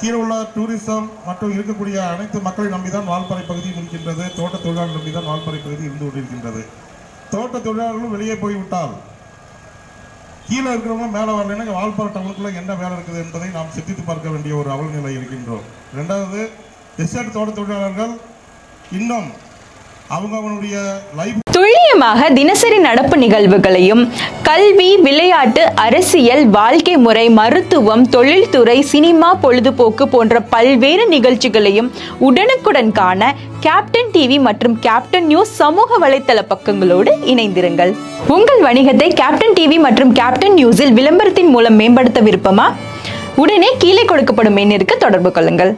கீழே உள்ள டூரிசம் மற்றும் இருக்கக்கூடிய அனைத்து மக்களை நம்பிதான் வால்பாறை பகுதியும் இருக்கின்றது. தோட்ட தொழிலாளர்கள் நம்பிதான் வால்பாறை பகுதி இருந்து கொண்டிருக்கின்றது. தோட்ட தொழிலாளர்களும் வெளியே போய்விட்டால் கீழே இருக்கிறவங்க மேலே வரலைன்னா வால்பாறை டவுனுக்குள்ள என்ன வேலை இருக்குது என்பதை நாம் சிந்தித்து பார்க்க வேண்டிய ஒரு அவல்நிலை இருக்கின்றோம். ரெண்டாவது, எஸ்டேட் தோட்ட தொழிலாளர்கள் இன்னும் அவங்களுடைய லைஃப் துல்லியமாக தினசரி நடப்பு நிகழ்வுகளையும் கல்வி, விளையாட்டு, அரசியல், வாழ்க்கை முறை, மருத்துவம், தொழில்துறை, சினிமா, பொழுதுபோக்கு போன்ற பல்வேறு நிகழ்ச்சிகளையும் உடனுக்குடன் காண கேப்டன் டிவி மற்றும் கேப்டன் நியூஸ் சமூக வலைத்தள பக்கங்களோடு இணைந்திருங்கள். உங்கள் வணிகத்தை கேப்டன் டிவி மற்றும் கேப்டன் நியூஸில் விளம்பரத்தின் மூலம் மேம்படுத்த விருப்பமா? உடனே கீழே கொடுக்கப்படும் எண்ணிற்கு தொடர்பு கொள்ளுங்கள்.